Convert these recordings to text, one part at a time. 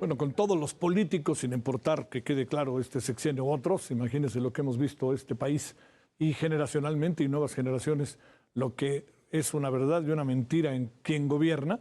Bueno, con todos los políticos, sin importar que quede claro este sexenio u otros, imagínense lo que hemos visto este país y generacionalmente y nuevas generaciones, lo que es una verdad y una mentira en quien gobierna,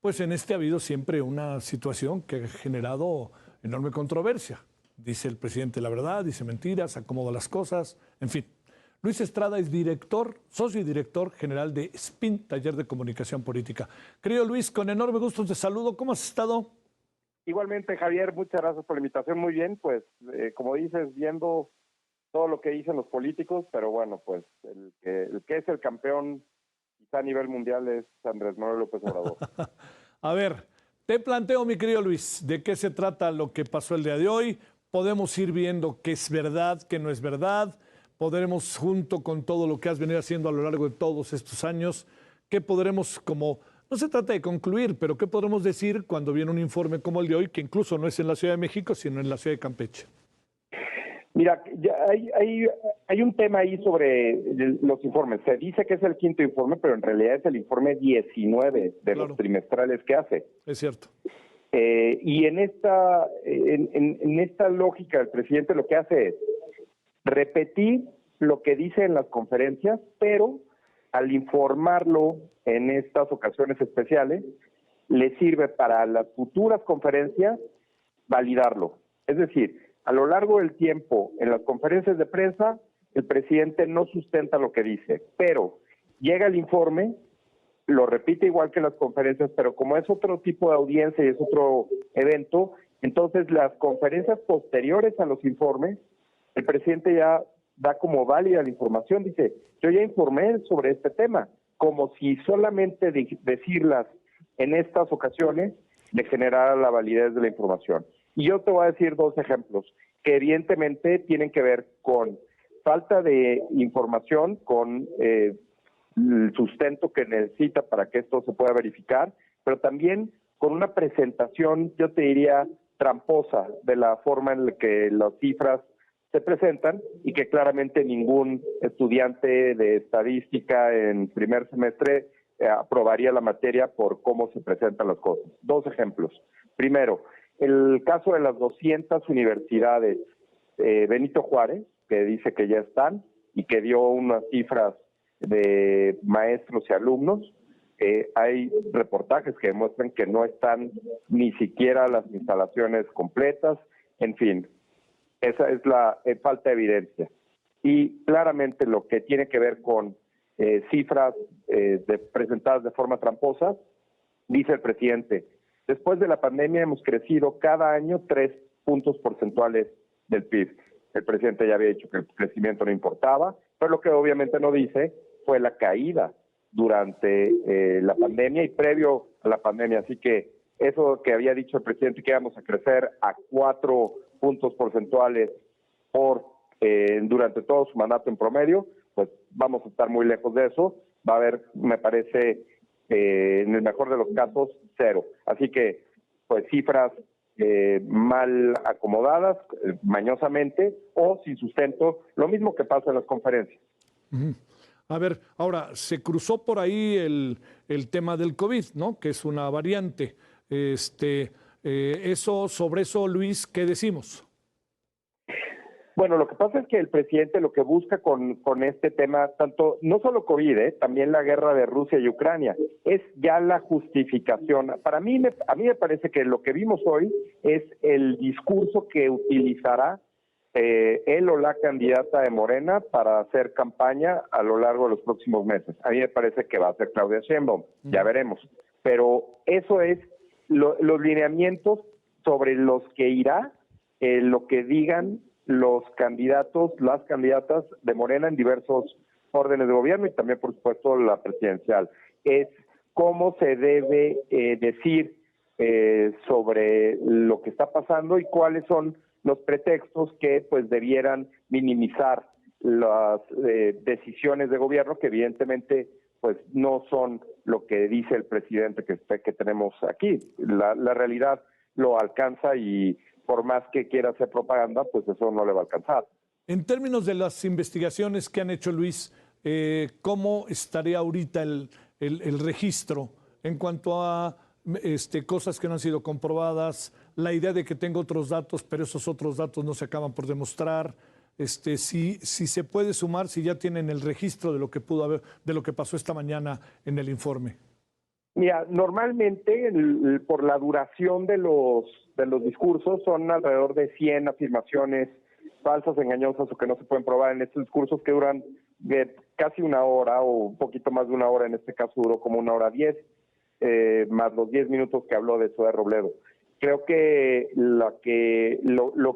pues en este ha habido siempre una situación que ha generado enorme controversia. Dice el presidente la verdad, dice mentiras, acomoda las cosas, en fin. Luis Estrada es director, socio y director general de SPIN, Taller de Comunicación Política. Querido Luis, con enorme gusto te saludo. ¿Cómo has estado? Igualmente, Javier, muchas gracias por la invitación. Muy bien, pues, como dices, viendo todo lo que dicen los políticos, pero bueno, pues, el que es el campeón, quizá a nivel mundial, es Andrés Manuel López Obrador. A ver, te planteo, mi querido Luis, de qué se trata lo que pasó el día de hoy. Podemos ir viendo qué es verdad, qué no es verdad. Podremos, junto con todo lo que has venido haciendo a lo largo de todos estos años, qué podremos como... No se trata de concluir, pero ¿qué podremos decir cuando viene un informe como el de hoy, que incluso no es en la Ciudad de México, sino en la Ciudad de Campeche? Mira, ya hay un tema ahí sobre los informes. Se dice que es el quinto informe, pero en realidad es el informe 19 de los trimestrales que hace. Es cierto. Y en esta lógica, el presidente lo que hace es repetir lo que dice en las conferencias, pero al informarlo en estas ocasiones especiales, le sirve para las futuras conferencias validarlo. Es decir, a lo largo del tiempo, en las conferencias de prensa, el presidente no sustenta lo que dice, pero llega el informe, lo repite igual que en las conferencias, pero como es otro tipo de audiencia y es otro evento, entonces las conferencias posteriores a los informes, el presidente ya da como válida la información, dice, yo ya informé sobre este tema, como si solamente decirlas en estas ocasiones le generara la validez de la información. Y yo te voy a decir dos ejemplos que evidentemente tienen que ver con falta de información, con el sustento que necesita para que esto se pueda verificar, pero también con una presentación, yo te diría, tramposa de la forma en la que las cifras se presentan y que claramente ningún estudiante de estadística en primer semestre aprobaría la materia por cómo se presentan las cosas. Dos ejemplos. Primero, el caso de las 200 universidades Benito Juárez, que dice que ya están y que dio unas cifras de maestros y alumnos. Hay reportajes que demuestran que no están ni siquiera las instalaciones completas, en fin. Esa es la falta de evidencia. Y claramente lo que tiene que ver con cifras presentadas de forma tramposa, dice el presidente, después de la pandemia hemos crecido cada año 3 puntos porcentuales del PIB. El presidente ya había dicho que el crecimiento no importaba, pero lo que obviamente no dice fue la caída durante la pandemia y previo a la pandemia. Así que eso que había dicho el presidente que íbamos a crecer a 4 puntos porcentuales durante todo su mandato en promedio, pues vamos a estar muy lejos de eso. Va a haber, me parece, en el mejor de los casos, 0. Así que, pues cifras mal acomodadas, mañosamente, o sin sustento, lo mismo que pasa en las conferencias. A ver, ahora, se cruzó por ahí el tema del COVID, ¿no? Que es una variante. Sobre eso, Luis, ¿qué decimos? Bueno, lo que pasa es que el presidente lo que busca con este tema, tanto no solo COVID, también la guerra de Rusia y Ucrania, es ya la justificación. A mí me parece que lo que vimos hoy es el discurso que utilizará él o la candidata de Morena para hacer campaña a lo largo de los próximos meses. A mí me parece que va a ser Claudia Sheinbaum, ya veremos. Pero eso es los lineamientos sobre los que irá lo que digan los candidatos, las candidatas de Morena en diversos órdenes de gobierno y también, por supuesto, la presidencial. Es cómo se debe decir sobre lo que está pasando y cuáles son los pretextos que pues debieran minimizar las decisiones de gobierno que evidentemente pues no son lo que dice el presidente que tenemos aquí. La realidad lo alcanza y por más que quiera hacer propaganda, pues eso no le va a alcanzar. En términos de las investigaciones que han hecho, Luis, ¿cómo estaría ahorita el registro en cuanto a cosas que no han sido comprobadas, la idea de que tengo otros datos, pero esos otros datos no se acaban por demostrar. Si se puede sumar, si ya tienen el registro de lo que pudo haber, de lo que pasó esta mañana en el informe. Mira, normalmente por la duración de los discursos son alrededor de 100 afirmaciones falsas, engañosas o que no se pueden probar en estos discursos que duran casi una hora o un poquito más de una hora. En este caso duró como 1 hora 10, más los 10 minutos que habló de Zoé Robledo. Creo que lo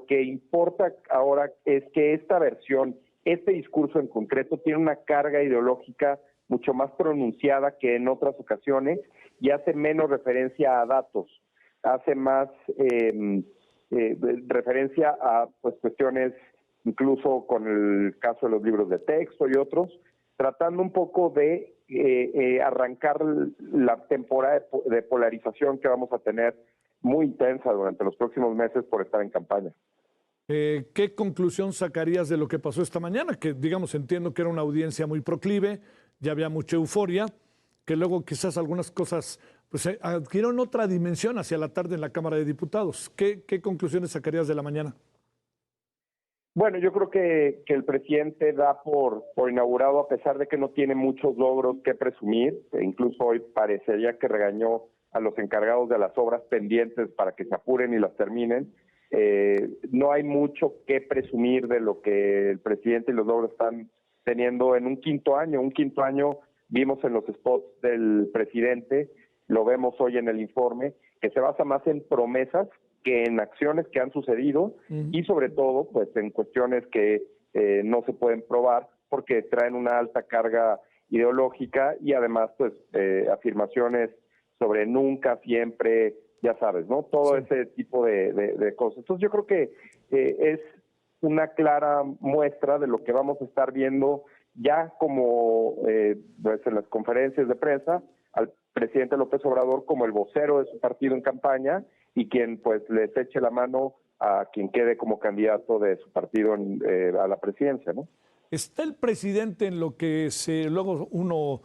que importa ahora es que esta versión, este discurso en concreto, tiene una carga ideológica mucho más pronunciada que en otras ocasiones y hace menos referencia a datos, hace más referencia a pues cuestiones, incluso con el caso de los libros de texto y otros, tratando un poco de arrancar la temporada de polarización que vamos a tener muy intensa durante los próximos meses por estar en campaña. ¿Qué conclusión sacarías de lo que pasó esta mañana? Que, digamos, entiendo que era una audiencia muy proclive, ya había mucha euforia, que luego quizás algunas cosas pues, adquirieron otra dimensión hacia la tarde en la Cámara de Diputados. ¿Qué conclusiones sacarías de la mañana? Bueno, yo creo que el presidente da por inaugurado, a pesar de que no tiene muchos logros que presumir, e incluso hoy parecería que regañó a los encargados de las obras pendientes para que se apuren y las terminen. No hay mucho que presumir de lo que el presidente y los logros están teniendo en un quinto año. Un quinto año vimos en los spots del presidente, lo vemos hoy en el informe, que se basa más en promesas que en acciones que han sucedido y sobre todo pues en cuestiones que no se pueden probar porque traen una alta carga ideológica y además pues afirmaciones sobre nunca, siempre, ya sabes, ¿no? Todo ese tipo de cosas. Entonces yo creo que es una clara muestra de lo que vamos a estar viendo ya como pues en las conferencias de prensa, al presidente López Obrador como el vocero de su partido en campaña y quien pues les eche la mano a quien quede como candidato de su partido a la presidencia, ¿no? ¿Está el presidente en lo que luego uno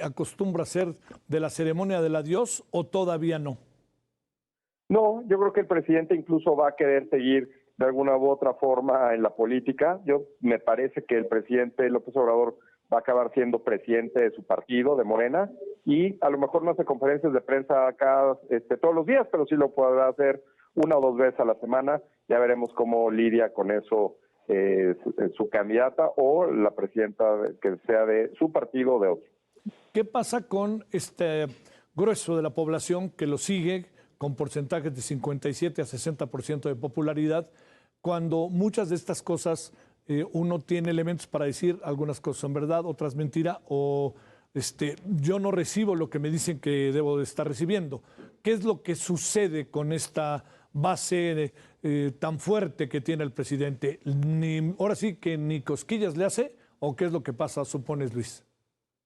acostumbra a hacer de la ceremonia del adiós o todavía no? No, yo creo que el presidente incluso va a querer seguir de alguna u otra forma en la política. Me parece que el presidente López Obrador va a acabar siendo presidente de su partido, de Morena, y a lo mejor no hace conferencias de prensa acá todos los días, pero sí lo podrá hacer 1 o 2 veces a la semana. Ya veremos cómo lidia con eso su candidata o la presidenta que sea de su partido o de otro. ¿Qué pasa con este grueso de la población que lo sigue con porcentajes de 57 a 60% de popularidad, cuando muchas de estas cosas uno tiene elementos para decir algunas cosas son verdad, otras mentira, o yo no recibo lo que me dicen que debo de estar recibiendo? ¿Qué es lo que sucede con esta base tan fuerte que tiene el presidente? Ahora sí que ni cosquillas le hace, ¿o qué es lo que pasa, supones, Luis?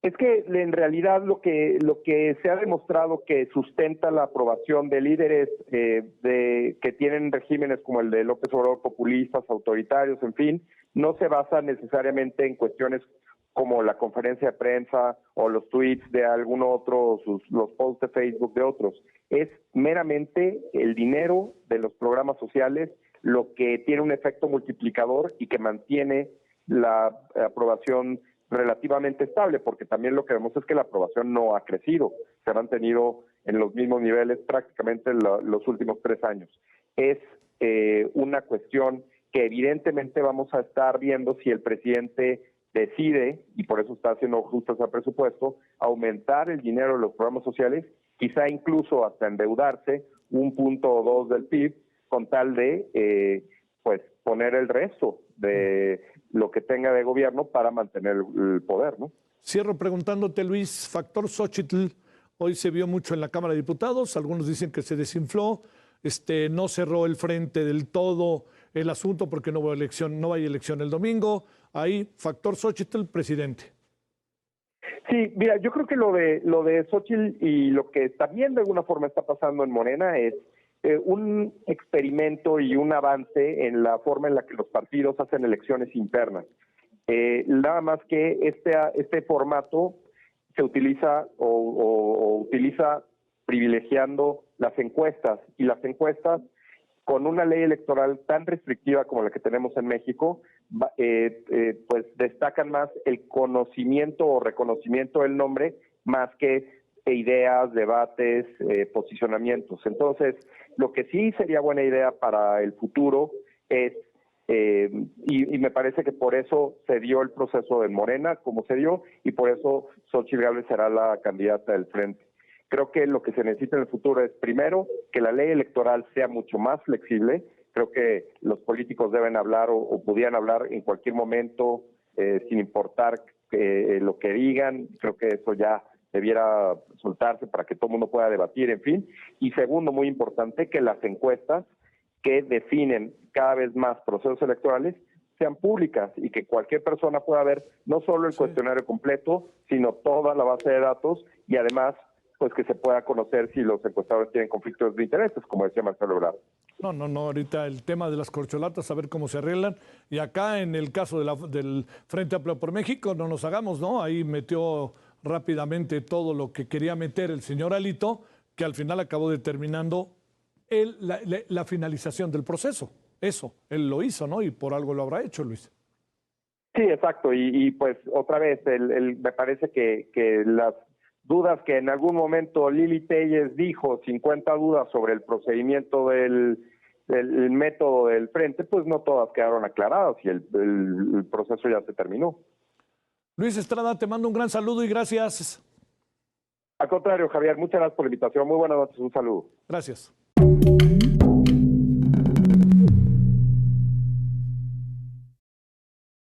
Es que en realidad lo que se ha demostrado que sustenta la aprobación de líderes que tienen regímenes como el de López Obrador, populistas, autoritarios, en fin, no se basa necesariamente en cuestiones como la conferencia de prensa o los tweets de algún otro, los posts de Facebook de otros. Es meramente el dinero de los programas sociales lo que tiene un efecto multiplicador y que mantiene la aprobación relativamente estable, porque también lo que vemos es que la aprobación no ha crecido, se ha mantenido en los mismos niveles prácticamente los últimos 3 años. Es una cuestión que evidentemente vamos a estar viendo si el presidente decide, y por eso está haciendo ajustes al presupuesto, aumentar el dinero de los programas sociales, quizá incluso hasta endeudarse 1 punto o 2 del PIB, con tal de pues poner el resto de lo que tenga de gobierno para mantener el poder, ¿no? Cierro preguntándote, Luis, factor Xóchitl, hoy se vio mucho en la Cámara de Diputados, algunos dicen que se desinfló, no cerró el frente del todo el asunto porque no hay elección el domingo. Ahí, factor Xóchitl, presidente. Sí, mira, yo creo que lo de Xóchitl y lo que también de alguna forma está pasando en Morena es un experimento y un avance en la forma en la que los partidos hacen elecciones internas. Nada más que este formato se utiliza o utiliza privilegiando las encuestas, y las encuestas con una ley electoral tan restrictiva como la que tenemos en México, pues destacan más el conocimiento o reconocimiento del nombre más que ideas, debates, posicionamientos. Entonces, lo que sí sería buena idea para el futuro es, y me parece que por eso se dio el proceso de Morena como se dio, y por eso Xóchitl Gálvez será la candidata del Frente. Creo que lo que se necesita en el futuro es, primero, que la ley electoral sea mucho más flexible. Creo que los políticos deben hablar o pudieran hablar en cualquier momento, sin importar lo que digan. Creo que eso ya debiera soltarse para que todo el mundo pueda debatir, en fin. Y segundo, muy importante, que las encuestas que definen cada vez más procesos electorales sean públicas y que cualquier persona pueda ver no solo el cuestionario completo, sino toda la base de datos, y además pues que se pueda conocer si los encuestadores tienen conflictos de intereses, como decía Marcelo Ebrard. No, ahorita el tema de las corcholatas, a ver cómo se arreglan. Y acá en el caso del Frente Amplio por México, no nos hagamos, ¿no? Ahí metió rápidamente todo lo que quería meter el señor Alito, que al final acabó determinando la finalización del proceso. Eso, él lo hizo, ¿no? Y por algo lo habrá hecho, Luis. Sí, exacto. Y pues otra vez, me parece que las dudas que en algún momento Lili Telles dijo, 50 dudas sobre el procedimiento del método del Frente, pues no todas quedaron aclaradas y el proceso ya se terminó. Luis Estrada, te mando un gran saludo y gracias. Al contrario, Javier, muchas gracias por la invitación. Muy buenas noches, un saludo. Gracias.